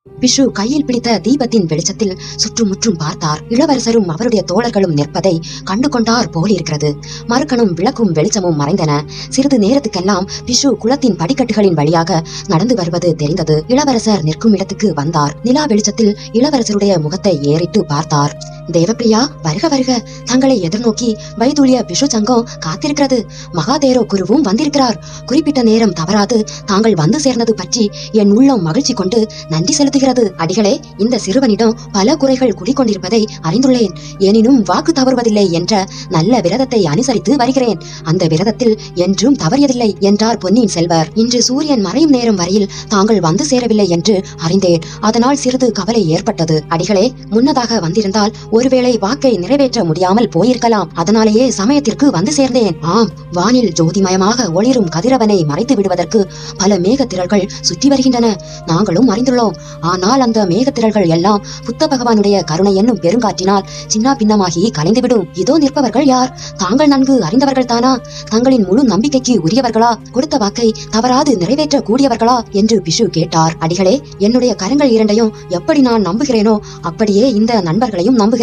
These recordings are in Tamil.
பிஷு கையில் பிடித்த தீபத்தின் வெளிச்சத்தில் சுற்றுமுற்றும் பார்த்தார். இளவரசரும் அவருடைய தோழர்களும் நிற்பதை கண்டு கொண்டார் போலிருக்கிறது. மறுக்கணும் விளக்கும் வெளிச்சமும் மறைந்தன. சிறிது நேரத்துக்கெல்லாம் பிஷு குளத்தின் படிக்கட்டுகளின் வழியாக நடந்து வருவது தெரிந்தது. இளவரசர் நிற்கும் இடத்துக்கு வந்தார். நிலா வெளிச்சத்தில் இளவரசருடைய முகத்தை ஏறிட்டு பார்த்தார். தேவப்பிரியா, வருக வருக. தங்களை எதிர்நோக்கி வைதூலிய பிஷு சங்கம் காத்திருக்கிறது. மகாதேரோ குருவும் வந்திருக்கிறார். குறிப்பிட்ட நேரம் தவறாது தாங்கள் வந்து சேர்ந்தது பற்றி என் உள்ளம் மகிழ்ச்சி கொண்டு நன்றி செலுத்துகிறது. அடிகளே, இந்த சிறுவனிடம் பல குறைகள் குடிக்கொண்டிருப்பதை அறிந்துள்ளேன். எனினும் வாக்கு தவறுவதில்லை என்ற நல்ல விரதத்தை அனுசரித்து வருகிறேன். அந்த விரதத்தில் என்றும் தவறியதில்லை என்றார் பொன்னியின் செல்வர். இன்று சூரியன் மறையும் நேரம் வரையில் தாங்கள் வந்து சேரவில்லை என்று அறிந்தேன். அதனால் சிறிது கவலை ஏற்பட்டது. அடிகளே, முன்னதாக வந்திருந்தால் ஒருவேளை வாக்கை நிறைவேற்ற முடியாமல் போயிருக்கலாம். அதனாலேயே சமயத்திற்கு வந்து சேர்ந்தேன். ஆம், வானில் ஜோதிமயமாக ஒளிரும் கதிரவனை மறைத்து விடுவதற்கு பல மேகத்திரள்கள் சுற்றி வருகின்றன. நாங்களும் அறிந்துள்ளோம். ஆனால் அந்த மேகத்திரள்கள் எல்லாம் புத்த பகவானுடைய கருணை என்னும் பெருங்காற்றினால் சின்ன பின்னமாகி கலைந்துவிடும். இதோ நிற்பவர்கள் யார்? தாங்கள் நன்கு அறிந்தவர்கள் தானா? தங்களின் முழு நம்பிக்கைக்கு உரியவர்களா? கொடுத்த வாக்கை தவறாது நிறைவேற்ற கூடியவர்களா என்று பிஷு கேட்டார். அடிகளே, என்னுடைய கரங்கள் இரண்டையும் எப்படி நான் நம்புகிறேனோ அப்படியே இந்த நண்பர்களையும் நம்புகிறேன்.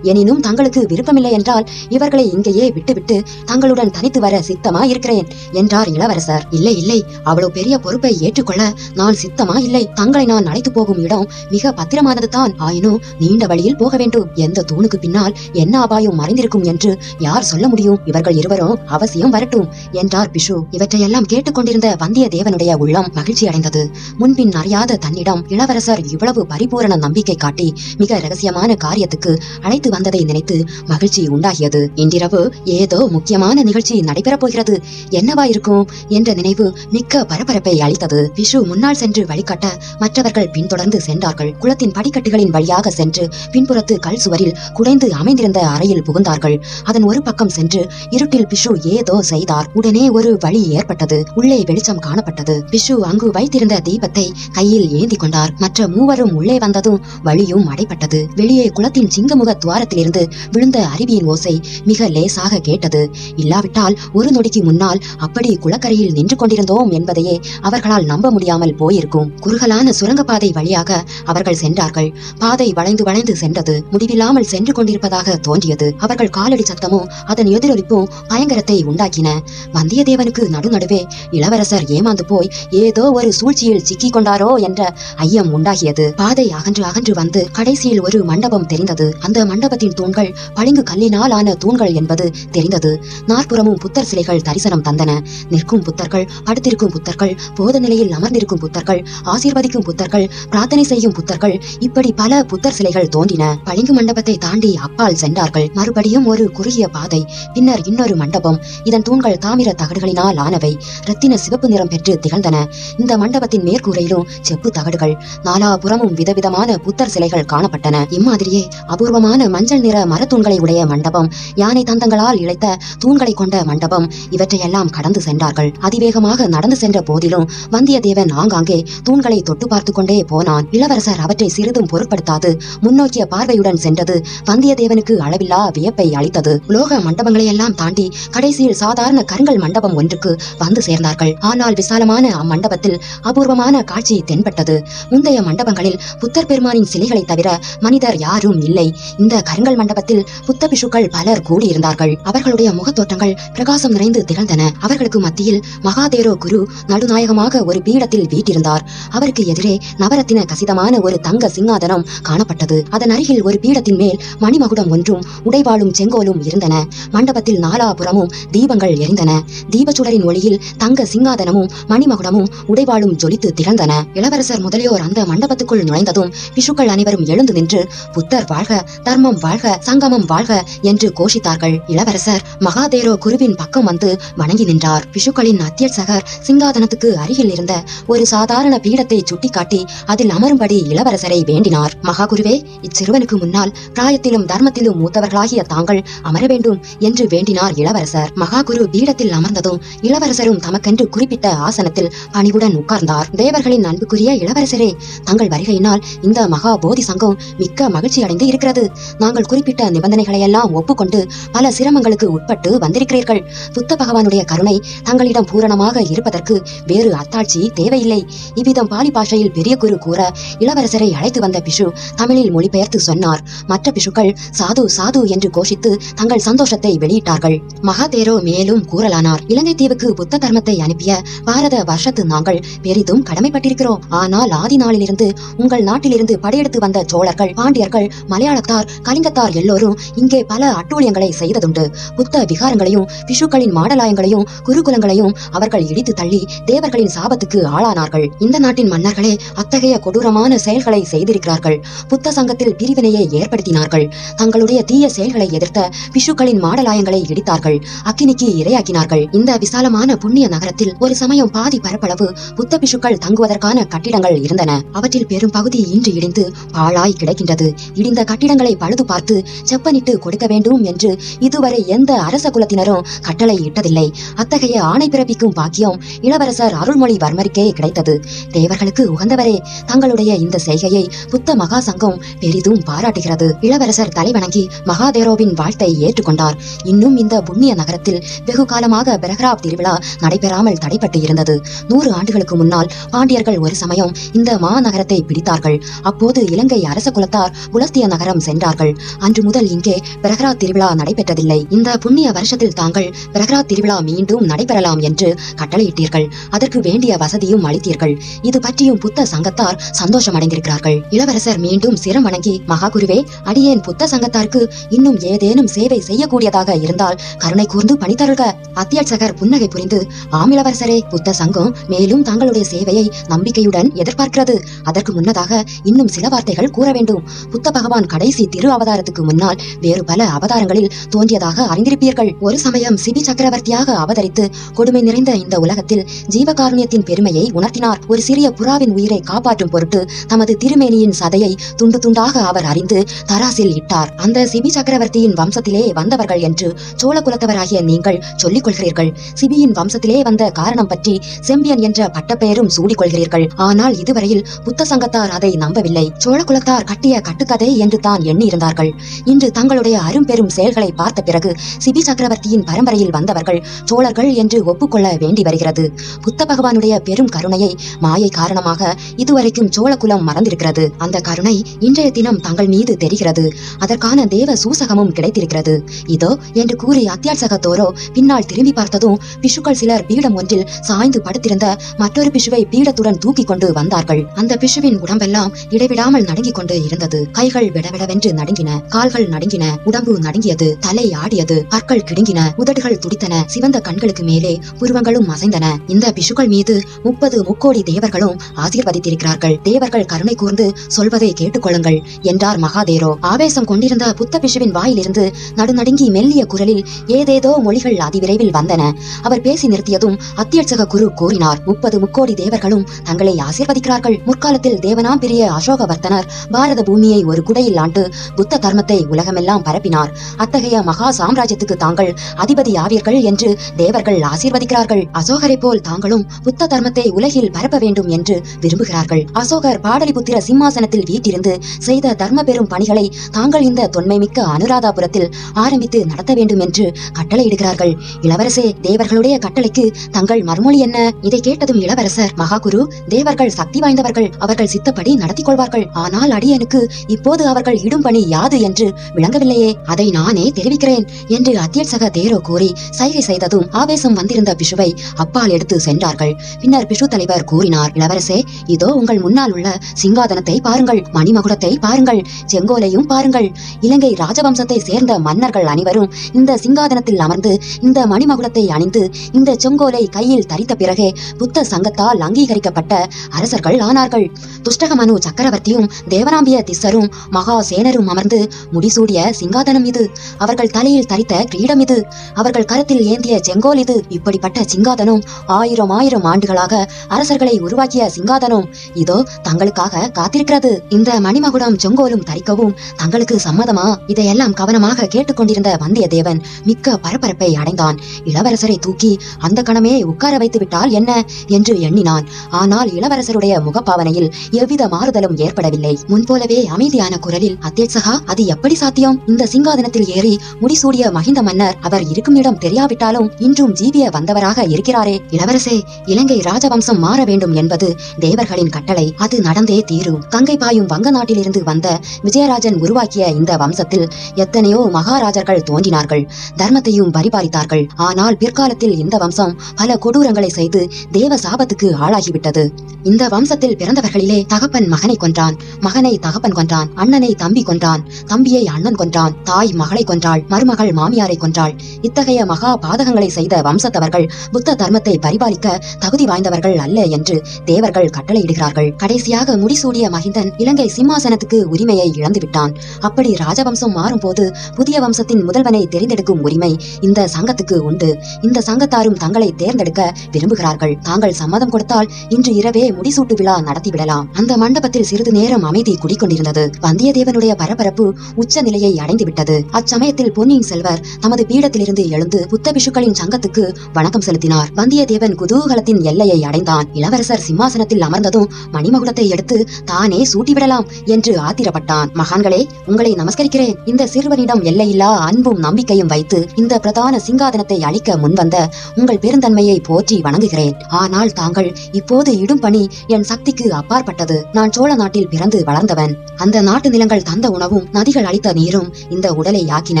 எனினும் தங்களுக்கு விருப்பமில்லை என்றால் இவர்களை இங்கேயே விட்டுவிட்டு தங்களுடன் தனித்து வர சித்தமா இருக்கிறேன் என்றார் இளவரசர். இல்லை இல்லை, அவ்வளவு பெரிய பொறுப்பை ஏற்றுக்கொள்ள நான் சித்தமா இல்லை. தங்களை நான் அழைத்து போகும் இடம் மிக பத்திரமானது தான். ஆயினும் நீண்ட வழியில் போக வேண்டும். எந்த தூணுக்கு பின்னால் என்ன அபாயம் மறைந்திருக்கும் என்று யார் சொல்ல முடியும்? இவர்கள் இருவரும் அவசியம் வரட்டும் என்றார் பிஷு. இவற்றையெல்லாம் கேட்டுக்கொண்டிருந்த வந்தியத்தேவனுடைய உள்ளம் மகிழ்ச்சி அடைந்தது. முன்பின் அறியாத தன்னிடம் இளவரசர் இவ்வளவு பரிபூரண நம்பிக்கை காட்டி மிக ரகசியமான காரியத்துக்கு அழைத்து வந்ததை நினைத்து மகிழ்ச்சி உண்டாகியது. இன்றிரவு ஏதோ முக்கியமான நிகழ்ச்சி நடைபெறப் போகிறது. என்னவா இருக்கும் என்ற நினைவு மிக்க பரபரப்பை அளித்தது. பிஷு முன்னால் சென்று வழிகாட்ட மற்றவர்கள் பின்தொடர்ந்து சென்றார்கள். குளத்தின் படிக்கட்டுகளின் வழியாக சென்று பின்புறத்து கல் சுவரில் குடைந்து அமைந்திருந்த அறையில் புகுந்தார்கள். அதன் ஒரு பக்கம் சென்று இருட்டில் பிஷு ஏதோ செய்தார். உடனே ஒரு வழி ஏற்பட்டது. உள்ளே வெளிச்சம் காணப்பட்டது. பிஷு அங்கு வைத்திருந்த தீபத்தை கையில் ஏந்தி கொண்டார். மற்ற மூவரும் உள்ளே வந்ததும் வழியும் அடைப்பட்டது. வெளியே குளத்தின் சிங்கமுக துவாரத்திலிருந்து விழுந்த அருவியின் ஓசை மிக லேசாக கேட்டது. இல்லாவிட்டால் ஒரு நொடிக்கு முன்னால் அப்படி குளக்கரையில் நின்று கொண்டிருந்தோம் என்பதையே அவர்களால் நம்ப முடியாமல் போயிருக்கும். குறுகலான சுரங்கப்பாதை வழியாக அவர்கள் சென்றார்கள். பாதை வளைந்து வளைந்து சென்றது. முடிவில்லாமல் சென்று கொண்டிருப்பதாக தோன்றியது. அவர்கள் காலடி சத்தமும் அதன் எதிரொலிப்பும் பயங்கரத்தை உண்டாக்கின. வந்தியத்தேவனுக்கு நடுநடுவே இளவரசர் ஏமாந்து போய் ஏதோ ஒரு சூழ்ச்சியில் சிக்கிக் கொண்டாரோ என்ற ஐயம் உண்டாகியது. பாதை அகன்று அகன்று வந்து கடைசியில் ஒரு மண்டபம் தெரிந்தது. அந்த மண்டபத்தின் தூண்கள் பளிங்கு கல்லினால் ஆன தூண்கள் என்பது தெரிந்தது. நாற்புறமும் புத்தர் சிலைகள் தரிசனம் தந்தன. நிற்கும் புத்தர்கள், படுத்திருக்கும் புத்தர்கள், போத நிலையில் அமர்ந்திருக்கும் புத்தர்கள், ஆசீர்வதிக்கும் புத்தர்கள், பிரார்த்தனை செய்யும் புத்தர்கள், இப்படி பல புத்தர் சிலைகள் தோன்றின. பளிங்கு மண்டபத்தை தாண்டி அப்பால் சென்றார்கள். மறுபடியும் ஒரு குறுகிய பாதை, பின்னர் இன்னொரு மண்டபம். இதன் தூண்கள் தாமிர தகடுகளினால் ஆனவை. ரத்தின சிவப்பு நிறம் பெற்று திகழ்ந்தன. இந்த மண்டபத்தின் மேற்கூரையிலும் செப்பு தகடுகள், நாலாபுறமும் விதவிதமான புத்தர் சிலைகள் காணப்பட்டன. இம்மாதிரியே அபூர்வமான மஞ்சள் நிற மரத்தூண்களை உடைய மண்டபம், யானை தந்தங்களால் இழைத்த தூண்களை கொண்ட மண்டபம், இவற்றையெல்லாம் கடந்து சென்றார்கள். அதிவேகமாக நடந்து சென்ற போதிலும் வந்தியத்தேவன் ஆங்காங்கே தூண்களை தொட்டு பார்த்து கொண்டே போனான். இளவரசர் அவற்றை சிறிதும் பொருட்படுத்தாது முன்னோக்கிய பார்வையுடன் சென்றது வந்தியத்தேவனுக்கு அளவில்லா வியப்பை அளித்தது. உலோக மண்டபங்களை எல்லாம் தாண்டி கடைசியில் சாதாரண கருங்கல் மண்டபம் ஒன்றுக்கு வந்து சேர்ந்தார்கள். ஆனால் விசாலமான அம்மண்டபத்தில் அபூர்வமான காட்சி தென்பட்டது. முந்தைய மண்டபங்களில் புத்தர் பெருமானின் சிலைகளை தவிர மனிதர் யாரும் இல்லை. இந்த கருங்கல் மண்டபத்தில் புத்த பிஷுக்கள் பலர் கூடியிருந்தார்கள். அவர்களுடைய முகத்தோற்றங்கள் பிரகாசம் நிறைந்து திகழ்ந்தன. அவர்களுக்கு மத்தியில் மகாதேரோ குரு நடுநாயகமாக ஒரு பீடத்தில் வீட்டிருந்தார். அவருக்கு எதிரே நவரத்தின கசிதமான ஒரு தங்க சிங்காதனம் காணப்பட்டது. அதன் அருகில் ஒரு பீடத்தின் மேல் மணிமகுடம் ஒன்றும் உடைவாளும் செங்கோலும் இருந்தன. மண்டபத்தில் நாலாபுறமும் தீபங்கள் எரிந்தன. தீபச்சுடரின் ஒளியில் தங்க சிங்காதனமும் மணிமகுடமும் உடைவாளும் ஜொலித்து திகழ்ந்தன. இளவரசர் முதலியோர் அந்த மண்டபத்துக்குள் நுழைந்ததும் பிஷுக்கள் அனைவரும் எழுந்து நின்று புத்தர் வாழ்க, தர்மம் வாழ்க, சங்கமம் வாழ்க என்று கோஷித்தார்கள். இளவரசர் மகாதேரோ குருவின் பக்கம் வந்து வணங்கி நின்றார். பிஷுக்களின் அத்தியட்சகர் சிங்காதனத்துக்கு அருகில் இருந்த ஒரு சாதாரண பீடத்தை சுட்டிக்காட்டி அதில் அமரும்படி இளவரசரை வேண்டினார். மகாகுருவே, இச்சிறுவனுக்கு முன்னால் பிராயத்திலும் தர்மத்திலும் மூத்தவர்களாகிய தாங்கள் அமர வேண்டும் என்று வேண்டினார் இளவரசர். மகாகுரு பீடத்தில் அமர்ந்ததும் இளவரசரும் தமக்கென்று குறிப்பிட்ட ஆசனத்தில் பணிவுடன் உட்கார்ந்தார். தேவர்களின் அன்புக்குரிய இளவரசரே, தங்கள் வருகையினால் இந்த மகா போதி சங்கம் மிக்க மகிழ்ச்சி அடைந்து இருக்கிறது. நாங்கள் குறிப்பிட்ட நிபந்தனைகளை எல்லாம் ஒப்புக்கொண்டு பல சிரமங்களுக்கு உட்பட்டு வந்திருக்கிறீர்கள். புத்த பகவானுடைய கருணை தங்களிடம் பூரணமாக இருப்பதற்கு வேறு அத்தாட்சி தேவையில்லை. இவ்விதம் பாலி பாஷையில் பெரிய குரு கூற இளவரசரை அழைத்து வந்த பிஷு தமிழில் மொழிபெயர்த்து சொன்னார். மற்ற பிஷுக்கள் சாது சாது என்று கோஷித்து தங்கள் சந்தோஷத்தை வெளியிட்டார்கள். மகாதேரோ மேலும் கூறலானார். இலங்கை தீவுக்கு புத்த தர்மத்தை அனுப்பிய பாரத வருஷத்து நாங்கள் பெரிதும் கடமைப்பட்டிருக்கிறோம். ஆனால் ஆதி நாளிலிருந்து உங்கள் நாட்டிலிருந்து படையெடுத்து வந்த சோழர்கள், பாண்டியர்கள், மலையாளத்தார், கலிங்கத்தார் எல்லோரும் இங்கே பல அட்டூழியங்களை செய்ததுண்டு. புத்த விகாரங்களையும் பிஷுக்களின் மாடலாயங்களையும் குருகுலங்களையும் அவர்கள் இடித்து தள்ளி தேவர்களின் சாபத்துக்கு ஆளானார்கள். இந்த நாட்டின் மன்னர்களே அத்தகைய கொடூரமான செயல்களை செய்திருக்கிறார்கள். புத்த சங்கத்தில் பிரிவினையை ஏற்படுத்தினார்கள். தங்களுடைய தீய செயல்களை எதிர்த்த பிஷுக்களின் மாடலாயங்களை இடித்தார்கள், அக்கினிக்கு இரையாக்கினார்கள். இந்த விசாலமான புண்ணிய நகரத்தில் ஒரு சமயம் பாதி பரப்பளவு புத்த பிஷுக்கள் தங்குவதற்கான கட்டிடங்கள் இருந்தன. அவற்றில் பெரும் பகுதி இன்று இடிந்து பாழாய் கிடக்கின்றது. இடிந்த கட்டிடங்களை பழுது பார்த்து செப்பனிட்டு கொடுக்க வேண்டும் என்று இதுவரை எந்த அரச குலத்தினரும் கட்டளை இட்டதில்லை. அத்தகைய ஆணை பிறப்பிக்கும் பாக்கியம் இளவரசர் அருள்மொழிவர்மருக்கே கிடைத்தது. தேவர்களுக்கு உகந்தவரே, தங்களுடைய இந்த செய்கையை புத்த மகா சங்கம் பெரிதும் பாராட்டுகிறது. இளவரசர் தலைவணங்கி மகாதேரோவின் வாழ்த்தை ஏற்றுக்கொண்டார். இன்னும் இந்த புண்ணிய நகரத்தில் வெகு காலமாக பிரகராப் திருவிழா நடைபெறாமல் தடைப்பட்டு இருந்தது. 100 ஆண்டுகளுக்கு முன்னால் பாண்டியர்கள் ஒரு சமயம் இந்த மாநகரத்தை பிடித்தார்கள். அப்போது இலங்கை அரச குலத்தார் புலஸ்திய நகரம் சென்றார்கள். அன்று முதல் இங்கே பிரகரா திருவிழா நடைபெற்றதில்லை. இந்த புண்ணிய வருஷத்தில் தாங்கள் பிரகரா திருவிழா மீண்டும் நடைபெறலாம் என்று கட்டளையிட்டீர்கள். அதற்கு வேண்டிய வசதியும் அளித்தீர்கள். இது பற்றியும் புத்த சங்கத்தார் சந்தோஷம் அடைந்திருக்கிறார்கள். இளவரசர் மீண்டும் சிரம் வணங்கி, மகாகுருவே, அடியேன் புத்த சங்கத்தாருக்கு இன்னும் ஏதேனும் சேவை செய்யக்கூடியதாக இருந்தால் கருணை கூர்ந்து பணித்தருள்க. அத்தியட்சகர் புன்னகை புரிந்து, ஆம் இளவரசரே, புத்த சங்கம் மேலும் தங்களுடைய சேவையை நம்பிக்கையுடன் எதிர்பார்க்கிறது. அதற்கு முன்னதாக இன்னும் சில வார்த்தைகள் கூற வேண்டும். புத்த பகவான் கடைசி திரு அவதாரத்துக்கு முன்னால் வேறு பல அவதாரங்களில் தோன்றியதாக அறிந்திருப்பீர்கள். ஒரு சமயம் சிபி சக்கரவர்த்தியாக அவதரித்து கொடுமை நிறைந்த இந்த உலகத்தில் ஜீவகாருண்யத்தின் பெருமையை உணர்த்தினார். ஒரு சிறிய புறாவின் உயிரை காப்பாற்றும் பொருட்டு தமது திருமேனியின் சதையை துண்டு துண்டாக அவர் அறிந்து தராசில் இட்டார். அந்த சிபி சக்கரவர்த்தியின் வம்சத்திலே வந்தவர்கள் என்று சோழ குலத்தவராகிய நீங்கள் சொல்லிக் கொள்கிறீர்கள். சிபியின் வம்சத்திலே வந்த காரணம் பற்றி செம்பியன் என்ற பட்டப்பெயரும் சூடிக் கொள்கிறீர்கள். ஆனால் இதுவரையில் புத்த சங்கத்தார் அதை நம்பவில்லை. சோழ குலத்தார் கட்டிய கட்டுக்கதை என்று தான் எண்ணி இருந்தார்கள். இன்று தங்களுடைய அரும்பெரும் செயல்களை பார்த்த பிறகு சிபி சக்கரவர்த்தியின் பரம்பரையில் வந்தவர்கள் சோழர்கள் என்று ஒப்புக்கொள்ள வேண்டி வருகிறது. புத்த பகவானுடைய பெரும் கருணையை மாயை காரணமாக இதுவரைக்கும் சோழ குலம் மறந்திருக்கிறது. அந்த கருணை இன்றைய தினம் தங்கள் மீது தெரிகிறது. அதற்கான தேவ சூசகமும் கிடைத்திருக்கிறது. இதோ என்று கூறி அத்தியாட்சகத்தோரோ பின்னால் திரும்பி பார்த்ததும் பிஷுக்கள் சிலர் பீடம் ஒன்றில் சாய்ந்து படுத்திருந்த மற்றொரு பிஷுவை பீடத்துடன் தூக்கி கொண்டு வந்தார்கள். அந்த பிஷுவின் உடம்பெல்லாம் இடைவிடாமல் நடுங்கிக் கொண்டு இருந்தது. கைகள் விடவிடவென்று நடுங்கின, கால்கள் நடுங்கின, உடம்பு நடுங்கியது, தலை ஆடியது, பற்கள் கிடுங்கின, உதடுகள் துடித்தன, சிவந்த கண்களுக்கு மேலே புருவங்களும் அசைந்தன. இந்த பிஷுக்கள் மீது 30 முக்கோடி தேவர்களும் ஆசீர்வதித்திருக்கிறார்கள். தேவர்கள் கருணை கூர்ந்து சொல்வதை கேட்டுக்கொள்ளுங்கள் என்றார் மகாதேரோ. ஆவேசம் கொண்டிருந்த புத்த பிஷுவின் வாயிலிருந்து நடுநடுங்கி மெல்லிய குரலில் ஏதேதோ மொழிகள் அதிவிரைவில் வந்தன. அவர் பேசி நிறுத்தியதும் அத்தியட்சக குரு கூறினார், 30 முக்கோடி தேவர்களும் தங்களை ஆசீர்வதிக்கிறார்கள். முற்காலத்தில் தேவனாம் பெரிய அசோகவர்த்தனர் பாரத பூமியை ஒரு குடையில் ஆண்டு புத்த தர்மத்தை உலகமெல்லாம் பரப்பினார். அத்தகைய மகா சாம்ராஜ்யத்துக்கு தாங்கள் அதிபதி ஆவீர்கள் என்று தேவர்கள் ஆசீர்வதிக்கிறார்கள். அசோகரை போல் தாங்களும் புத்த தர்மத்தை உலகில் பரப்ப வேண்டும் என்று விரும்புகிறார்கள். அசோகர் பாடலிபுத்திர சிம்மாசனத்தில் வீட்டிருந்து செய்த தர்ம பெரும் பணிகளை தாங்கள் இந்த தொன்மை மிக்க அனுராதாபுரத்தில் ஆரம்பித்து நடத்த வேண்டும் என்று கட்டளையிடுகிறார்கள். இளவரசே, தேவர்களுடைய கட்டளைக்கு தங்கள் மறுமொழி என்ன? இதை கேட்டதும் இளவரசர், மகாகுரு, தேவர்கள் சக்தி வாய்ந்தவர்கள். அவர்கள் சித்தப்படி நடத்திக் கொள்வார்கள். ஆனால் அடியனுக்கு இப்போது அவர்கள் இடும் பணி யாது என்று விளங்கவில்லையே. அதை நானே தெரிவிக்கிறேன் என்று அத்தியட்சக தேரோ கூறி சைகை செய்ததும் ஆவேசம் வந்திருந்த பிஷுவை அப்பால் எடுத்து சென்றார்கள். பின்னர் பிஷு தலைவர் கூறினார், இளவரசே, இதோ உங்கள் முன்னால் உள்ள சிங்காதனத்தை பாருங்கள், மணிமகுடத்தை பாருங்கள், செங்கோலையும் பாருங்கள். இலங்கை ராஜவம்சத்தை சேர்ந்த மன்னர்கள் அனைவரும் இந்த சிங்காதனத்தில் அமர்ந்து இந்த மணிமகுடத்தை அணிந்து இந்த செங்கோலை கையில் தரித்த பிறகே புத்த சங்கத்தால் அங்கீகரிக்கப்பட்ட அரசர்கள் ஆனார்கள். துஷ்டகமனு சக்கரவர்த்தியும் தேவராம்பிய திஸ்ஸரும் மகா சேனரும் அமர்ந்து முடிசூடிய சிங்காதனம் இது. அவர்கள் தலையில் தரித்த கிரீடம் இது. அவர்கள் கரத்தில் ஏந்திய செங்கோல் இது. இப்படிப்பட்ட சிங்காதனம் ஆயிரம் ஆண்டுகளாக அரசர்களை உருவாக்கிய சிங்காதனம் இதோ தங்களுக்காக காத்திருக்கிறது. இந்த மணிமகுடம் செங்கோலும் தரிக்கவும் தங்களுக்கு சம்மதமா? இதையெல்லாம் கவனமாக கேட்டுக்கொண்டிருந்த வந்தியத்தேவன் மிக்க பரபரப்பை அடைந்தான். இளவரசரை தூக்கி அந்த கணமே உட்கார வைத்து விட்டால் என்ன என்று எண்ணினான். ஆனால் இளவரசருடைய முகப்பாவனையில் எவ்வித மாறுதலும் ஏற்படவில்லை. முன்போலவே அமைதியான குரலில், அத்தியட்சகா, அது எப்படி சாத்தியம்? இந்த சிங்காதனத்தில் ஏறி முடிசூடிய மகிந்த மன்னர் அவர் இருக்கும் இடம் தெரியாவிட்டாலும் இன்றும் ஜீவிய வந்தவராக இருக்கிறாரே. இளவரசே, இலங்கை ராஜவம்சம் மாற வேண்டும் என்பது தேவர்களின் கட்டளை. கட்டளை, அது நடந்தே தீரும். கங்கை பாயும் வங்க நாட்டிலிருந்து வந்த விஜயராஜன் உருவாக்கிய இந்த வம்சத்தில் எத்தனையோ மகாராஜர்கள் தோன்றினார்கள், தர்மத்தையும் பரிபாலித்தார்கள். ஆனால் பிற்காலத்தில் இந்த வம்சம் பல கொடூரங்களை செய்து தேவ சாபத்துக்கு ஆளாகிவிட்டது. இந்த வம்சத்தில் பிறந்தவர்களிலே தகப்பன் மகனை கொன்றான், மகனை தகப்பன் கொன்றான், அண்ணனை தம்பி கொன்றான், தம்பியை அண்ணன் கொன்றான், தாய் மகளை கொன்றாள், மருமகள் மாமியாரை கொன்றாள். இத்தகைய மகா பாதகங்களை செய்த வம்சத்தவர்கள் புத்த தர்மத்தை பரிபாலிக்க தகுதி வாய்ந்தவர்கள் அல்ல என்று தேவர்கள் கட்டளையிடுகிறார்கள். கடைசியாக முடிசூடிய மகிந்தன் இலங்கை சிம்மாசனத்துக்கு உரிமையை இழந்துவிட்டான். அப்படி ராஜவம்சம் மாறும் போது புதிய வம்சத்தின் முதல்வனை தெரிந்தெடுக்கும் உரிமை இந்த சங்கத்துக்கு உண்டு. இந்த சங்கத்தாரும் தங்களை தேர்ந்தெடுக்க விரும்புகிறார்கள். தாங்கள் சம்மதம் கொடுத்தால் இன்று இரவே முடிசூட்டு விழா நடத்திவிடலாம். அந்த மண்டபத்தில் சிறிது நேரம் அமைதி குடிக்கொண்டிருந்தது. வந்தியத்தேவனுடைய பரபரப்பு உச்ச நிலையை அடைந்துவிட்டது. அச்சமயத்தில் பொன்னியின் செல்வர் தமது பீடத்திலிருந்து எழுந்து புத்த பிஷுக்களின் சங்கத்துக்கு வணக்கம் செலுத்தினார். வந்தியத்தேவன் குதூகலத்தின் எல்லையை அடைந்தான். இளவரசர் சிம்மாசனத்தில் அமர்ந்ததும் மணிமகுடத்தை எடுத்து தானே சூட்டிவிடலாம் என்று ஆத்திரப்பட்டான். மகான்களே, உங்களை நமஸ்கரிக்கிறேன். இந்த சிறுவனிடம் எல்லையில்லா அன்பும் நம்பிக்கையும் வைத்து இந்த பிரதான சிங்காதனத்தை அளிக்க முன்வந்த உங்கள் பெருந்தன்மையை போற்றி வணங்குகிறேன். ஆனால் தாங்கள் இப்போது இடும் பணி என் சக்திக்கு அப்பாற்பட்டது. நான் சோழ நாட்டில் பிறந்து வளர்ந்தவன். அந்த நாட்டு நிலங்கள் தந்த உணவும் நதிகள் அளித்த நீரும் இந்த உடலை ஆக்கின.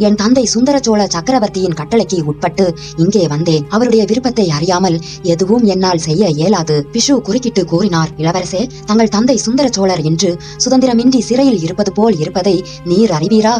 என் தந்தை சுந்தர சோழ சக்கரவர்த்தியின் கட்டளைக்கு உட்பட்டு இங்கே வந்தேன். அவருடைய விருப்பத்தை அறியாமல் எதுவும் என்னால் செய்ய இயலாது. பிஷு குறுக்கிட்டு கூறினார். இளவரசே, தங்கள் தந்தை சுந்தர சோழர் என்று சுதந்திரமின்றி சிறையில் இருப்பது போல் இருப்பதை நீர் அறிவீரா?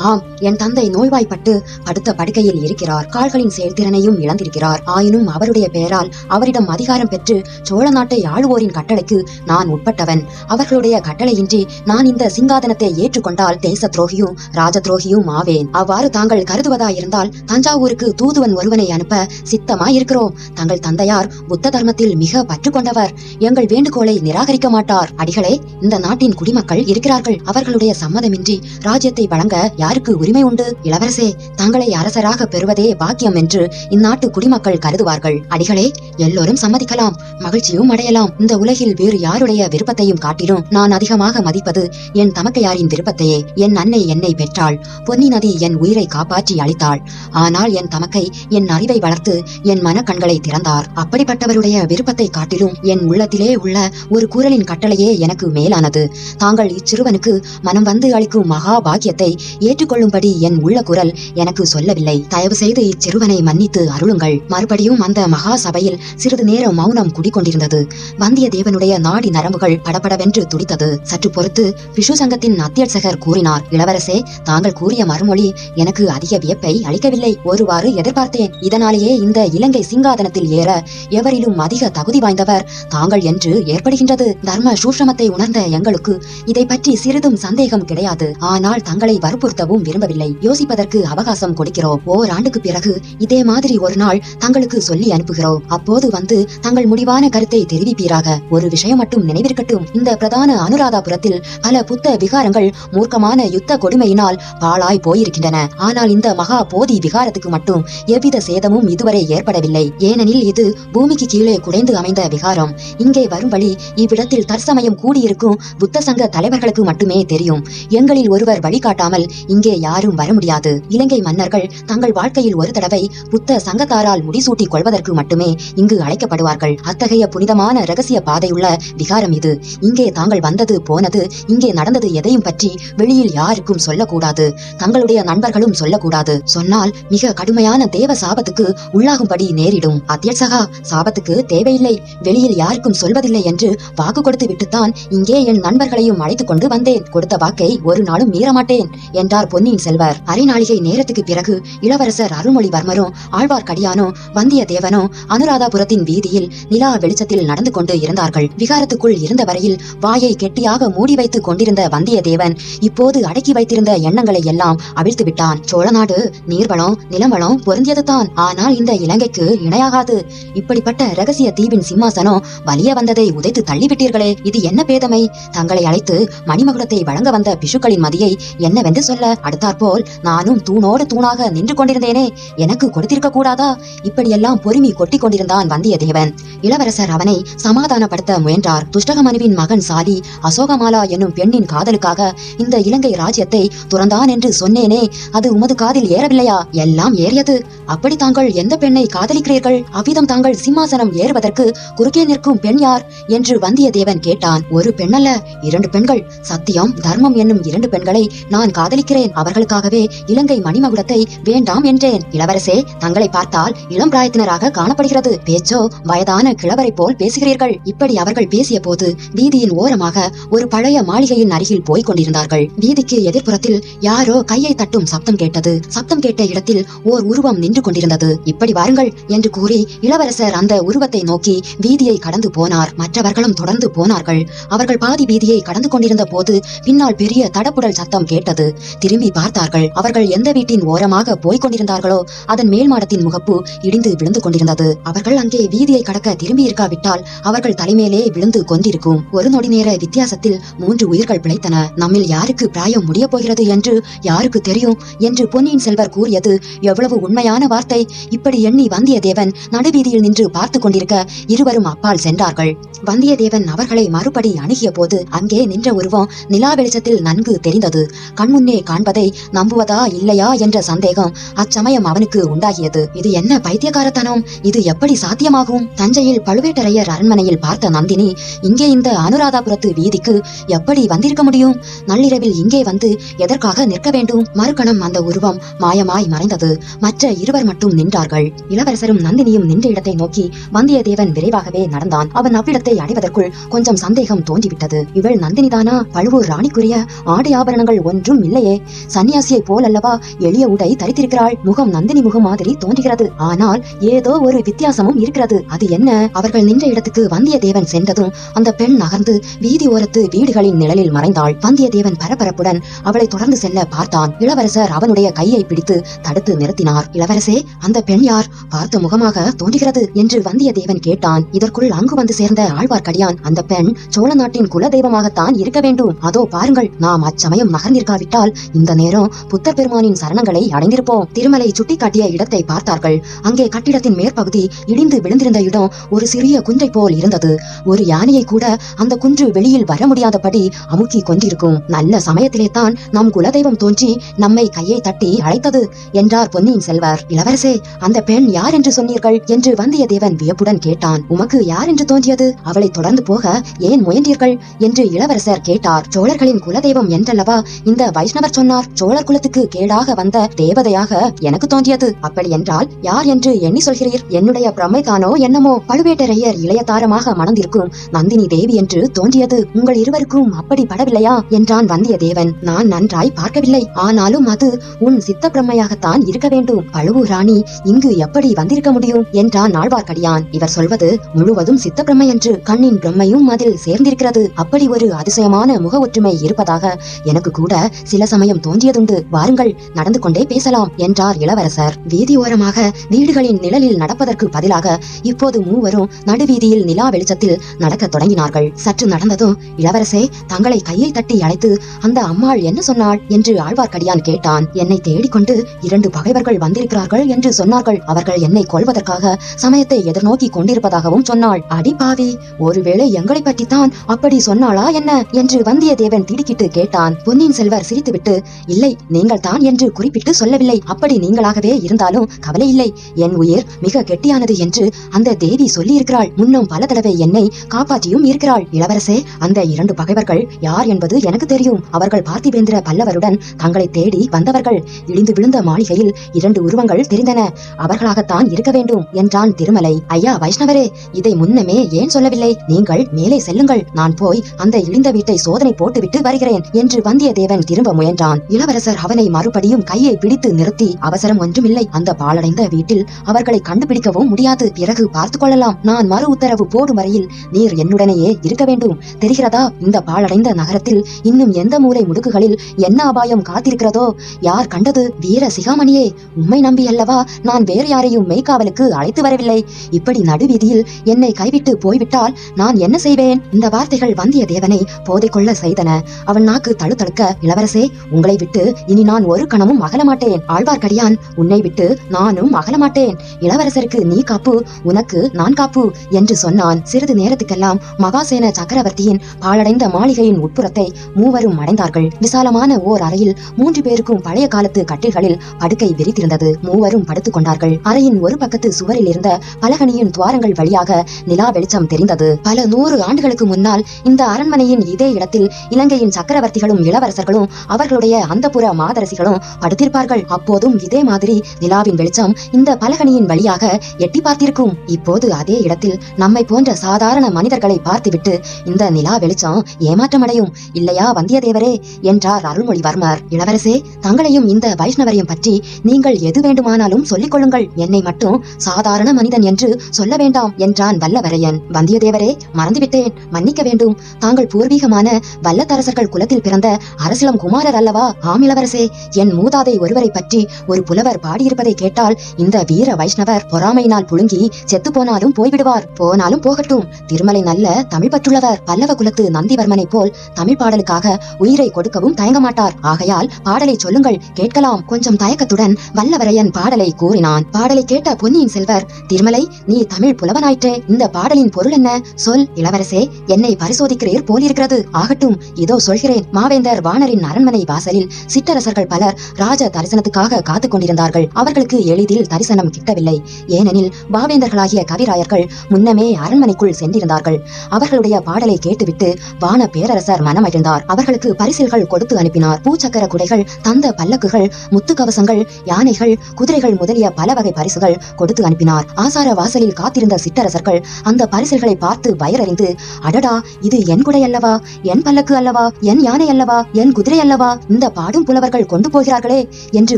ஆம், என் தந்தை நோய்வாய்ப்பட்டு படுத்த படுக்கையில் இருக்கிறார். கால்களின் செயல்திறனையும் இழந்திருக்கிறார். ஆயினும் அவருடைய பெயரால் அவரிடம் அதிகாரம் பெற்று சோழ நாட்டை ஆளுவோரின் கட்டளைக்கு நான் உட்பட்டவன். அவர்களுடைய கட்டளையின்றி நான் இந்த சிங்காதனத்தை ஏற்றுக்கொண்டால் தேச துரோகியும் ராஜ துரோகியும் ஆவேன். அவ்வாறு தாங்கள் கருதுவதாயிருந்தால் தஞ்சாவூருக்கு தூதுவன் ஒருவனை அனுப்ப சித்தமாயிருக்கிறோம். தங்கள் தந்தையார் புத்த தர்மத்தில் மிக பற்று கொண்டவர். எங்கள் வேண்டுகோளை நிராகரிக்க மாட்டார். அடிகளே, இந்த நாட்டின் குடிமக்கள் இருக்கிறார்கள். அவர்களுடைய சம்மதமின்றி ராஜ்யத்தை வழங்க யாருக்கு உரிமை உண்டு? இளவரசே, தங்களை அரசராக பெறுவதே பாக்கியம் என்று இந்நாட்டு குடிமக்கள் கருதுவார்கள். அடிகளே, எல்லோரும் சம்மதிக்கலாம், மகிழ்ச்சியும் அடையலாம். இந்த உலகில் வேறு யாருடைய விருப்பத்தையும் காட்டிலும் நான் அதிகமாக மதிப்பது என் தமக்கையாரின் விருப்பத்தையே. என் அன்னை என்னை பெற்றாள். பொன்னி நதி என் உயிரை காப்பாற்றி அளித்தாள். ஆனால் என் தமக்கை என் அறிவை வளர்த்து என் மனக்கண்களை திறந்தார். அப்படிப்பட்டவருடைய விருப்பத்தை காட்டிலும் என் உள்ளத்திலே உள்ள ஒரு குரலின் கட்டளையே எனக்கு மேலானது. தாங்கள் இச்சிறுவனுக்கு மனம் வந்து அளிக்கும் மகா பாக்கியத்தை ஏற்றுக்கொள்ளும்படி என் உள்ள குரல் எனக்கு சொல்லவில்லை. தயவு செய்து இச்சிறுவனை மன்னித்து அருளுங்கள். மறுபடியும் அந்த மகா சபையில் சிறிது நேரம் மௌனம் குடிக்கொண்டிருந்தது. வந்தியத்தேவனுடைய நாடி நரம்புகள் படபடவென்று துடித்தது. சற்று பொறுத்து பிஷு சங்கத்தின் அத்தியட்சகர் கூறினார். இளவரசே, தாங்கள் கூறிய மறுமொழி எனக்கு அதிக வியப்பை அளிக்கவில்லை. ஒருவாறு எதிர்பார்த்தேன். இதனாலேயே இந்த இலங்கை சிங்காதனத்தில் ஏற எவரிலும் அதிக தகுதி வாய்ந்தவர் தாங்கள் என்று ஏற்படுகின்றது. தர்ம சூஷமத்தை உணர்ந்த எங்களுக்கு இதை பற்றி சிறிதும் சந்தேகம் கிடையாது. ஆனால் தங்களை வற்புறுத்தவும் விரும்பவில்லை. யோசிப்பதற்கு அவகாசம் கொடுக்கிறோம். ஓராண்டுக்கு பிறகு இதே மாதிரி ஒரு நாள் தங்களுக்கு சொல்லி அனுப்புகிறோம். அப்போது வந்து தங்கள் முடிவான கருத்தை தெரிவிப்பீராக. ஒரு விஷயம் மட்டும் நினைவிருக்கட்டும். இந்த பிரதான அனுராதாபுரத்தில் பல புத்த விகாரங்கள் மூர்க்கமான யுத்த கொடுமையினால் பாழாய் போயிருக்கின்றன. ஆனால் இந்த மகா போதி விகாரத்துக்கு மட்டும் எவ்வித சேதமும் இதுவரை ஏற்படவில்லை. ஏனெனில் இது பூமிக்கு கீழே குடைந்து அமைந்த விகாரம். இங்கே வரும் வழி இவ்விடத்தில் தற்சமயம் கூடியிருக்கும் புத்த சங்க தலைவர்களுக்கு மட்டுமே தெரியும். எங்களில் ஒருவர் வழிகாட்டாமல் இங்கே யாரும் வர முடியாது. இலங்கை மன்னர்கள் தங்கள் வாழ்க்கையில் ஒரு தடவை புத்த சங்கத்தாரால் முடிசூட்டிக் கொள்வதற்கு மட்டுமே இங்கு அழைக்கப்படுவார்கள். அத்தகைய புனிதமான இரகசிய பாதையுள்ள விகாரம் இது. இங்கே தாங்கள் வந்தது போனது, இங்கே நடந்தது எதையும் பற்றி வெளியில் யாருக்கும் சொல்லக்கூடாது. தங்களுடைய நண்பர்களும் சொல்லக்கூடாது. சொன்னால் மிக கடுமையான தேவ சாபத்துக்கு உள்ளாகும்படி நேரிடும். அத்தியட்சகா, சாபத்துக்கு தேவையில்லை. வெளியில் யாருக்கும் சொல்வதில்லை என்று வாக்கு கொடுத்து விட்டுத்தான் இங்கே என் நண்பர்களையும் அழைத்துக் கொண்டு வந்தேன். கொடுத்த வாக்கை ஒரு நாளும் மீறமாட்டேன் என்றார் பொன்னியின் செல்வர். அரை நாளிகை நேரத்துக்கு பிறகு இளவரசர் அருள்மொழிவர்மரும் ஆழ்வார்க்கடியானோ வந்தியத்தேவனோ அனுராதாபுரத்தின் வீதியில் நிலா வெளிச்சத்தில் நடந்து கொண்டு இருந்தார்கள். விகாரத்துக்குள் இருந்த வரையில் வாயை கெட்டியாக மூடி வைத்துக் கொண்டிருந்த வந்தியத்தேவன் இப்போது அடக்கி வைத்திருந்த எண்ணங்களை எல்லாம் அவிழ்த்து விட்டான். சோழ நாடு நீர்வளம் நிலவளம் பொருந்தியதுதான். ஆனால் இந்த இலங்கைக்கு இணையாகாது. இப்படிப்பட்ட இரகசிய தீவின் சிம்மாசனம் வலிய வந்ததை உதைத்து தள்ளிவிட்டீர்களே, இது என்ன பேதமை? தங்களை அழைத்து மணிமகுடத்தை வழங்க வந்த பிஷுக்களின் மதியை என்னவென்று சொல்ல? அடுத்தாற்போல் நானும் தூணோடு தூணாக நின்று கொண்டிருந்தேனே, எனக்கு கொடுத்திருக்க கூடாதா? இப்படியெல்லாம் பொறுமி கொட்டிக் கொண்டிருந்தான் வந்தியத்தேவன். இளவரசர் அவனை சமாதானப்படுத்த முயன்றார். துஷ்டகமனுவின் மகன் சாலி அசோகமாலா என்னும் பெண்ணின் காதலுக்காக இந்த இலங்கை ராஜ்யத்தை துறந்தான் என்று சொன்னேனே, அது உமது காதில் ஏறவில்லையா? எல்லாம் ஏறியது. அப்படி தாங்கள் எந்த பெண்ணை காதலிக்கிறீர்கள்? அவ்விதம் தாங்கள் சிம்மாசனம் ஏறுவதற்கு குறுக்கே நிற்கும் பெண் யார் என்று வந்தியத்தேவன் கேட்டான். ஒரு பெண்ணல்ல, 2 பெண்கள். சத்தியம் தர்மம் என்னும் 2 பெண்களை நான் காதலிக்கிறேன். அவர்களுக்காகவே இலங்கை மணிமகுடத்தை வேண்டாம் என்றேன். இளவரசே, தங்களை பார்த்தால் இளம் பிராயத்தினராக காணப்படுகிறது. பேச்சோ வயதான கிழவரை போல் பேசுகிறீர்கள். இப்படி அவர்கள் பேசிய போது வீதியின் ஓரமாக ஒரு பழைய மாளிகையின் அருகில் போய்க் கொண்டிருந்தார்கள். வீதிக்கு எதிர்ப்புறத்தில் யாரோ கையை தட்டும் சப்தம் கேட்டது. சப்தம் கேட்ட இடத்தில் ஓர் உருவம் நின்று கொண்டிருந்தது. இப்படி வாருங்கள் என்று கூறி இளவரசர் அந்த உருவத்தை நோக்கி வீதியை கடந்து போனார். மற்றவர்களும் தொடர்ந்து போனார்கள். அவர்கள் பாதி வீதியை கடந்து கொண்டிருந்த போது பின்னால் பெரிய தடப்புடல் சத்தம் கேட்டது. திரும்பி பார்த்தார்கள். அவர்கள் எந்த வீட்டின் ஓரமாக போய்க் கொண்டிருந்தார்களோ அதன் மேல் மாடத்தின் முகப்பு இடிந்து விழுந்து கொண்டிருந்தது. அவர்கள் அங்கே வீதியை கடக்க திரும்பி இருக்காவிட்டால் அவர்கள் தலைமேலே விழுந்து கொண்டிருக்கும். ஒரு நொடி நேர வித்தியாசத்தில் 3 உயிர்கள் பிழைத்தன. நம்மில் யாருக்கு பிராயம் முடிய போகிறது என்று யாருக்கு தெரியும் என்று பொன்னியின் செல்வர் கூறியது எவ்வளவு உண்மையான வார்த்தை. இப்படி எண்ணி வந்தியத்தேவன் நடுவீதியில் நின்று பார்த்து கொண்டிருக்க இருவரும் அப்பால் சென்றார்கள். வந்தியத்தேவன் அவர்களை மறுபடி அணுகிய போது அங்கே நின்ற உருவம் நிலா வெளிச்சத்தில் நன்கு தெரிந்தது. கண்முன்னே காண்பதை நம்புவதா இல்லையா என்ற சந்தேகம் அச்சமயம் அவனுக்கு உண்டாகியது. இது என்ன பைத்தியக்காரத்தனம்? இது எப்படி சாத்தியமாகும்? தஞ்சையில் பழுவேட்டரையர் அரண்மனையில் பார்த்த நந்தினி இங்கே இந்த அனுராதாபுரத்து வீதிக்கு எப்படி வந்திருக்க முடியும்? நள்ளிரவில் இங்கே வந்து எதற்காக நிற்க வேண்டும்? மறுகணம் அந்த உருவம் மாயமாய் மறைந்தது. மற்ற இருவர் மட்டும் நின்றார்கள். இளவரசரும் நந்தினியும் நின்ற இடத்தை நோக்கி வந்தியத்தேவன் விரைவாகவே நடந்தான். அவன் அவ்விடத்தை அடைவதற்குள் கொஞ்சம் சந்தேகம் தோன்றிவிட்டது. இவள் நந்தினிதானா? பழுவூர் ராணிக்குரிய ஆடை ஆபரணங்கள் ஒன்றும் இல்லையே. சன்னியாசியை போலல்லவா எளிய உடை தரித்திருக்கிறாள். முகம் நந்தினி முகம் மாதிரி தோன்றுகிறது. ஆனால் ஏதோ ஒரு வித்தியாசமும் இருக்கிறது. அது என்ன? அவர்கள் நின்ற இடத்துக்கு வந்தியத்தேவன் சென்றதும் அந்த பெண் நகர்ந்து வீதி ஓரத்து வீடுகளின் நிழலில் மறைந்தாள். வந்தியத்தேவன் பரபரப்புடன் அவளை தொடர்ந்து செல்ல பார்த்தான். இளவரசர் அவனுடைய கையை பிடித்து தடுத்து நிறுத்தினார். இளவரசே, அந்த பெண் யார்? பார்த்த முகமாக தோன்றுகிறது என்று வந்தியத்தேவன் கேட்டான். இதற்குள் அங்கு வந்து சேர்ந்த ஆழ்வார்க்கடியான், அந்த பெண் சோழ நாட்டின் குல தெய்வமாகத்தான் இருக்க வேண்டும். அதோ பாருங்கள், நாம் அச்சமயம் நகர்ந்திருக்காவிட்டால் இந்த நேரம் புத்தர் பெருமானின் சரணங்களை அடைந்திருப்போம். திருமலை சுட்டிக்காட்டிய இடத்தை பார்த்தார்கள். அங்கே கட்டிடத்தின் மேற்பகுதி இடிந்து விழுந்திருந்த இடம் ஒரு சிறிய குன்றை போல் இருந்தது. ஒரு யானையை கூட அந்த குன்று வெளியில் வர முடியாதபடி அமுக்கி கொண்டிருக்கும். நல்ல சமயத்திலே தான் நம் குலதெய்வம் தோன்றி நம்மை கையை தட்டி அழைத்தது என்றார் பொன்னியின் செல்வர். இளவரசே, அந்த பெண் யார் என்று சொன்னீர்கள் என்று வந்தியத்தேவன் வியப்புடன் கேட்டான். உமக்கு யார் என்று தோன்றியது? அவளை தொடர்ந்து போக ஏன் முயன்றீர்கள் என்று இளவரசர் கேட்டார். சோழர்களின் குலதெய்வம் என்றல்லவா இந்த வைஷ்ணவர் சொன்னார். சோழர் குலத்துக்கு கேடாக வந்த தேவதையாக எனக்கு தோன்றியது. அப்படி என்றால் யார் என்று எண்ணி சொல்கிறீர்? என்னுடைய பிரமைதானோ என்னமோ? பழுவேட்டரையர் இளையதாரமாக மணந்திருக்கும் நந்தினி தேவி என்று தோன்றியது. உங்கள் இருவருக்கும் அப்படி படவில்லையா என்றான் வந்தியத்தேவன். நான் நன்றாய் பார்க்கவில்லை. ஆனாலும் அது உன் சித்த பிரம்மையாகத்தான் இருக்க வேண்டும். பழுவூர் ராணி இங்கு எப்படி வந்திருக்க முடியும் என்றான் ஆழ்வார்க்கடியான். இவர் சொல்வது முழுவதும் சித்த பிரம்மை என்று. கண்ணின் பிரம்மையும் அதில் சேர்ந்திருக்கிறது. அப்படி ஒரு அதிசயமான முக ஒற்றுமை இருப்பதாக எனக்கு கூட சில சமயம் தோன்றியதுண்டு. வாருங்கள், நடந்து கொண்டே பேசலாம் என்றார் இளவரசர். வீதி ஓரமாக வீடுகளின் நிழலில் நடப்பதற்கு பதிலாக இப்போது மூவரும் நடுவீதியில் நிலா வெளிச்சத்தில் நடக்க தொடங்கினார்கள். சற்று நடந்ததும், இளவரசே, தங்களை கையை தட்டி அழைத்து அந்த அம்மாள் என்ன சொன்னாள் என்று ஆழ்வார்க்கடியான் கேட்டான். என்னை தேடிக்கொண்டு 2 பகைவர்கள் வந்திருக்கிறார்கள் என்று சொன்னார்கள். அவர்கள் என்னை கொல்வதற்காக சமயத்தை எதிர்நோக்கி கொண்டிருப்பதாகவும் சொன்னாள். அடி பாவி, ஒருவேளை எங்களை பற்றித்தான் அப்படி சொன்னாளா என்ன என்று வந்தியத்தேவன் திடுக்கிட்டு கேட்டான். பொன்னியின் செல்வர் சிரித்துவிட்டு, இல்லை, நீங்கள் தான் என்று குறிப்பிட்டு சொல்லவில்லை. அப்படி நீங்களாகவே இருந்தாலும் கவலை இல்லை. என் உயிர் மிக கெட்டியானது என்று அந்த தேவி சொல்லி இருக்கிறாள். முன்னும் பல தடவை என்னை காப்பாற்றியும் இருக்கிறாள். இளவரசே, அந்த 2 பகைவர்கள் யார் என்பது எனக்கு தெரியும். அவர்கள் பார்த்திபேந்திர பல்லவருடன் தங்களை தேடி வந்தவர்கள். இடிந்து விழுந்த மாளிகையில் 2 உருவங்கள் தெரிந்தன. அவர்களாகத்தான் இருக்க வேண்டும் என்றான் திருமலை. ஐயா வைஷ்ணவரே, இதை முன்னமே ஏன் சொல்லவில்லை? நீங்கள் மேலே செல்லுங்கள். நான் போய் அந்த இடிந்த வீட்டை சோதனை போட்டுவிட்டு வருகிறேன் என்று வந்தியத்தேவன் திரும்ப முயன்றான். இளவரசர் அவனை மறுபடியும் கையை பிடித்து நிறுத்தி, அவசரம் ஒன்றுமில்லை. அந்த பாழடைந்த வீட்டில் அவர்களை கண்டுபிடிக்கவும் முடியாது. பிறகு பார்த்துக் கொள்ளலாம். நான் மறு உத்தரவு போடும் வரையில் நீர் என்னுடனேயே இருக்க வேண்டும். தெரிகிறதா? இந்த பாழடைந்த நகரத்தில் இன்னும் எந்த மூலை முடுக்குகளில் என்ன அபாயம் காத்திருக்கிறதோ யார் கண்டது? வீர சிகாமணியே, உம்மை நம்பி அல்லவா நான் வேறு யாரையும் மெய்காவலுக்கு அழைத்து வரவில்லை. இப்படி நடுவீதியில் என்னை கைவிட்டு போய்விட்டால் நான் என்ன செய்வேன்? இந்த வார்த்தைகள் வந்தியத்தேவனை போதை கொள்ள செய்தன. அவன் நாக்கு தழுதழுக்க, இளவரசே, உங்களை விட்டு இனி நான் ஒரு கணமும் அகலமாட்டேன். ஆழ்வார்க்கடியான், உன்னை விட்டு நானும் அகலமாட்டேன். இளவரசருக்கு நீ காப்பு, உனக்கு நான் காப்பு என்று சொன்னான். சிறிது நேரத்துக்கெல்லாம் மகாசேன சக்கரவர்த்தியின் பாழடைந்த மாளிகையின் உட்புறத்தை மூவரும் அடைந்தார்கள். விசாலமான ஓர் அறையில் 3 பேருக்கும் பழைய காலத்து கட்டில்களில் படுக்கை விரித்திருந்தது. மூவரும் படுத்துக் கொண்டார்கள். அறையின் ஒரு பக்கத்து சுவரில் இருந்த பலகணியின் துவாரங்கள் வழியாக நிலா வெளிச்சம் தெரிந்தது. பல 100 ஆண்டுகளுக்கு முன்னால் இந்த அரண்மனையின் இதே இடத்தில் இலங்கையின் சக்கரவர்த்திகளும் இளவரசர்களும் அவர்களுடைய அந்தப்புற மாதரசிகளும் படுத்திருப்பார்கள். அப்போதும் இதே மாதிரி நிலாவின் வெளிச்சம் இந்த பலகணியின் வழியாக எட்டி பார்த்திருக்கும். இப்போது அதே இடத்தில் நம்மை போன்ற சாதாரண மனிதர்களை பார்த்துவிட்டு இந்த நிலா வெளிச்சம் ஏமாற்றமடையும் இல்லையா வந்தியத்தேவரே என்றார் அருள்மொழிவர்மர். இளவரசே, தங்களையும் இந்த வைஷ்ணவரையும் பற்றி நீங்கள் எது வேண்டுமானாலும் சொல்லிக் கொள்ளுங்கள். என்னை மட்டும் சாதாரண மனிதன் என்று சொல்ல வேண்டாம் என்றான் வல்லவரையன். வந்தியத்தேவரே, மறந்துவிட்டேன், மன்னிக்க வேண்டும். தாங்கள் பூர்வீகமான வல்லத்தரசர்கள் குலத்தில் பிறந்த அரசிலம் குமாரர் அல்லவா? ஆம் இளவரசே. என் மூதாதை ஒருவரை பற்றி ஒரு புலவர் பாடியிருப்பதை கேட்டால் இந்த வீர வைஷ்ணவர் பொறாமையினால் புழுங்கி செத்து போனாலும் போய்விடுவார். போனாலும் போகட்டும், திருமலை நல்ல தமிழ் பற்றுள்ளவர். பல்லவ குலத்து நந்திவர்மனை போல் தமிழ் பாடலுக்காக உயிரை கொடுக்கவும் தயங்க மாட்டார். ஆகையால் பாடலை சொல்லுங்கள், கேட்கலாம். கொஞ்சம் தயக்கத்துடன் வல்லவரையன் பாடலை கூறினான். பாடலை கேட்ட பொன்னியின் செல்வர், திருமலை, நீ தமிழ் புலவனாயிற்றே, இந்த பாடலின் பொருள் என்ன? சொல் இளவரசே, என்னை பரிசோதிக்கிறீர் போலிருக்கிறது. ஆகட்டும், இதோ சொல்கிறேன். மாவேந்தர் வாணரின் அரண்மனை வாசலில் சிற்றரசர்கள் பலர் ராஜ தரிசனத்துக்காக காத்துக் கொண்டிருந்தார்கள். அவர்களுக்கு எளிதில் தரிசனம் கிட்டவில்லை. ஏனெனில் பாவேந்தர்களாகிய கவிராயர்கள் முன்னமே அரண்மனைக்குள் சென்றிருந்தார்கள். அவர்களுடைய பாடலை கேட்டுவிட்டு வான பேரரசர் மனமகிழ்ந்தார். அவர்களுக்கு பரிசில்கள் கொடுத்து அனுப்பினார். பூச்சக்கர குடைகள், தந்த பல்லக்குகள், முத்துக்கவசங்கள், யானைகள், குதிரைகள் முதலிய பல வகை பரிசுகள் கொடுத்து அனுப்பினார். ஆசார வாசலில் காத்திருந்த சிற்றரசர்கள் அந்த பரிசில்களை பார்த்து வயரறிந்து, அடடா, இது என் குடை அல்லவா, என் பல்லக்கு அல்லவா, என் யானை அல்லவா, என் குதிரை அல்லவா, இந்த பாடும் புலவர்கள் கொண்டு போகிறார்களே என்று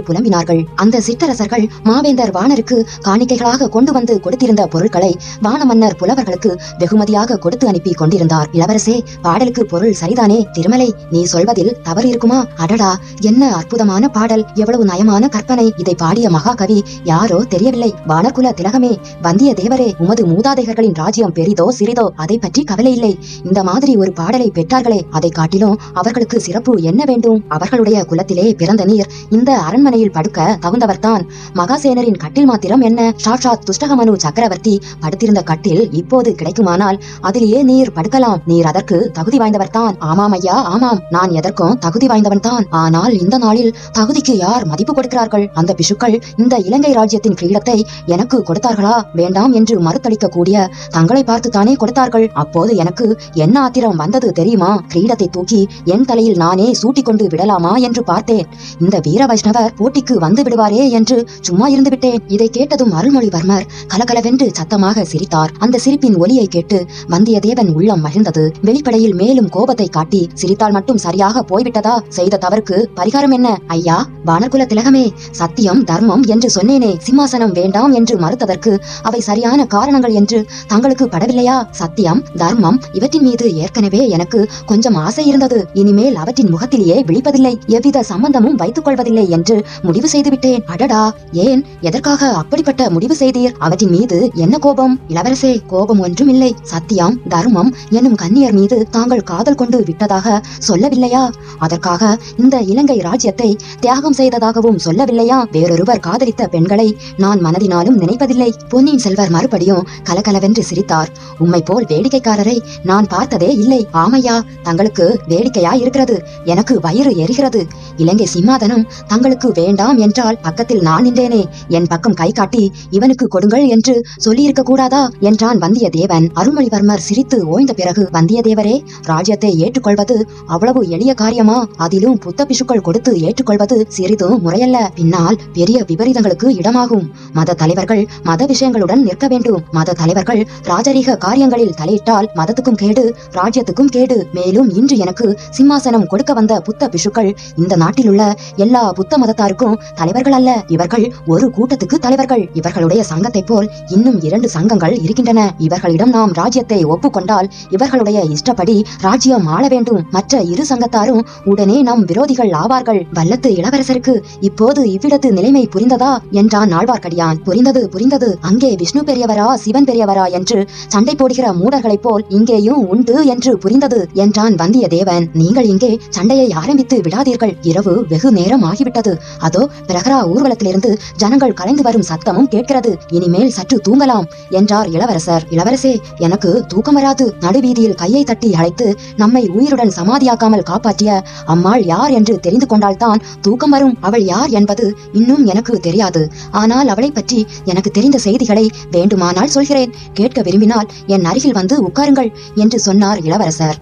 புலம்பினார்கள். அந்த சிற்றரசர்கள் மாவேந்தர் வாணருக்கு காணிக்கைகளாக கொண்டு வந்து கொடுத்திருந்த பொருட்களை வான மன்னர் புலவர்களுக்கு வெகுமதியாக கொடுத்து அனுப்பி கொண்டிருந்தார். இளவரசே, பாடலுக்கு பொருள் சரிதானே? திருமலை, நீ சொல்வதில் தவறு இருக்குமா? அடடா, என்ன அற்புதமான பாடல், எவ்வளவு நயமான கற்பனை. இதை பாடிய மகாகவி யாரோ தெரியவில்லை. வானகுல திலகமே, வந்தியத்தேவரே, உமது மூதாதையர்களின் ராஜ்யம் பெரிதோ சிறிதோ அதை பற்றி கவலை இல்லை. இந்த மாதிரி ஒரு பாடலை பெற்றார்களே, அதை காட்டிலும் அவர்களுக்கு சிறப்பு என்ன வேண்டும்? அவர்களுடைய குலத்திலே பிறந்த நீர் இந்த அரண்மனையில் படுக்க தகுந்தவர்தான். மகாசேனரின் கட்டில் மாத்திரம் என்ன? சாட்சாத் துஷ்டகமனு சக்கரவர்த்தி படுத்திருந்த கட்டில் இப்போது கிடைக்குமானால் அதிலேயே நீர் படுக்கலாம். நீர் அதற்கு தகுதி வாய்ந்தவர்தான். ஆமாம் ஐயா, ஆமாம், நான் எதற்கும் தகுதி வாய்ந்தவன் தான். ஆனால் இந்த நாளில் தகுதிக்கு யார் மதிப்பு கொடுக்கிறார்கள்? அந்த பிஷுக்கள் இந்த இலங்கை ராஜ்யத்தின் கிரீடத்தை எனக்கு கொடுத்தார்களா? வேண்டாம் என்று மறுத்தளிக்க கூடிய தங்களை பார்த்து தானே கொடுத்தார்கள். அப்போது எனக்கு என்ன ஆத்திரம் வந்தது தெரியுமா? கிரீடத்தை தூக்கி என் தலையில் நானே சூட்டிக் கொண்டு விடலாமா என்று பார்த்தேன். இந்த வீர வைஷ்ணவர் போட்டிக்கு வந்து விடுவாரே என்று சும்மா இருந்து விட்டேன். இதை கேட்டதும் அருள்மொழிவர்மர் கலகலவென்று சத்தமாக சிரித்தார். அந்த சிரிப்பின் ஒலியை கேட்டு வந்தியத்தேவன் உள்ளம் மகிழ்ந்தது. வெளிப்படையில் மேலும் கோபத்தை காட்டி, சிரித்தால் மட்டும் சரியாக போய்விட்டதா? செய்த தவறுக்கு பரிகாரம் என்ன? ஐயா, வானர்குல திலகமே, சத்தியம் தர்மம் என்று சொன்னேனே, சிம்மாசனம் வேண்டாம் என்று மறுத்ததற்கு அவை சரியான காரணங்கள் என்று தங்களுக்கு படவில்லையா? சத்தியம் தர்மம் இவற்றின் மீது ஏற்கனவே எனக்கு கொஞ்சம் ஆசை இருந்தது. இனிமேல் அவற்றின் முகத்திலேயே விழிப்பதில்லை, எவ்வித சம்பந்தமும் வைத்துக் கொள்வதில்லை என்று முடிவு செய்துவிட்டேன். அடடா, ஏன், எதற்காக அப்படிப்பட்ட முடிவு செய்தீர்? அவற்றின் மீது என்ன கோபம்? இளவரசே, கோபம் ஒன்றும் இல்லை. சத்தியம் தர்மம் என்னும் கன்னியர் மீது தாங்கள் காதல் கொண்டு விட்டதாக சொல்லவில்லையா? அதற்காக இந்த இலங்கை ராஜ்யத்தை தியாகம் செய்ததாகவும் சொல்லவில்லையா? வேறொருவர் காதலித்த பெண்களை நான் மனதினாலும் நினைப்பதில்லை. பொன்னியின் செல்வர் மறுபடியும் கலகலவென்று சிரித்தார். உம்மை போல் வேடிக்கைக்காரரை நான் பார்த்ததே இல்லை. ஆமையா, தங்களுக்கு வேடிக்கையா இருக்கிறது, எனக்கு வயிறு எரிகிறது. இலங்கை சிம்மாதனம் தங்களுக்கு வேண்டாம் என்றால் பக்கத்தில் நான் நின்றேனே, என் பக்கம் கை காட்டி இவனுக்கு கொடுங்கள் என்று சொல்லியிருக்க கூடாதா என்றான் வந்தியத்தேவன். அருள்மொழிவர்மர் சிரித்து ஓய்ந்த பிறகு, வந்தியத்தேவரே, ராஜ்யத்தை ஏற்றுக்கொள்வது அவ்வளவு எளிய காரியமா? அதிலும் புத்த பிஷுக்கள் கொடுத்து ஏற்றுக்கொள்வது சிறிதும் முறையல்ல. பின்னால் பெரிய விபரீதங்களுக்கு இடமாகும். மத தலைவர்கள் மத விஷயங்களுடன் நிற்க வேண்டும். மத தலைவர்கள் ராஜரீக காரியங்களில் தலையிட்டால் மதத்துக்கும் கேடு, ராஜ்யத்துக்கும் கேடு. மேலும் இன்று எனக்கு சிம்மாசனம் கொடுக்க வந்த புத்த பிஷுக்கள் இந்த நாட்டிலுள்ள எல்லா புத்த மதத்தாருக்கும் தலைவர்கள் அல்ல. இவர்கள் ஒரு கூட்டத்துக்கு தலைவர்கள். இவர்களுடைய சங்கத்தை போல் இன்னும் 2 சங்கங்கள் இருக்கின்றன. இவர்களிடம் நாம் ராஜ்யத்தை ஒப்புக்கொண்டால் இவர்களுடைய இஷ்டப்படி ராஜ்யம் ஆள வேண்டும். மற்ற 2 சங்கத்தாரும் உடனே நம் விரோதிகள் ஆவார்கள். வல்லத்து இளவரசருக்கு இப்போது இவ்விடத்து நிலைமை புரிந்ததா என்றான் ஆழ்வார்க்கடியான். புரிந்தது, புரிந்தது. அங்கே விஷ்ணு பெரியவரா சிவன் பெரியவரா என்று சண்டை போடுகிற மூடர்களைப் போல் இங்கேயும் உண்டு என்று புரிந்தது என்றான் வந்தியத்தேவன். நீங்கள் இங்கே சண்டையை ஆரம்பித்து விடாதீர்கள். இரவு வெகு நேரம் ஆகிவிட்டது. அதோ பிரகரா ஊர்வலத்திலிருந்து ஜனங்கள் கலைந்து வரும் சத்தமும் கேட்கிறது. இனிமேல் சற்று தூங்கலாம் என்றார் இளவரசர். இளவரசே, எனக்கு தூக்கம் வராது. நடுவீதியில் கையை தட்டி அழைத்து நம்மை உயிருடன் சமாதியாக்காமல் காப்பாற்றிய அம்மாள் யார் என்று தெரிந்து கொண்டால்தான் தூக்கம் வரும். அவள் யார் என்பது இன்னும் எனக்கு தெரியாது. ஆனால் அவளை பற்றி எனக்கு தெரிந்த செய்திகளை வேண்டுமானால் சொல்கிறேன். கேட்க விரும்பினால் என் அருகில் அருகில் வந்து உட்காருங்கள் என்று சொன்னார் இளவரசர்.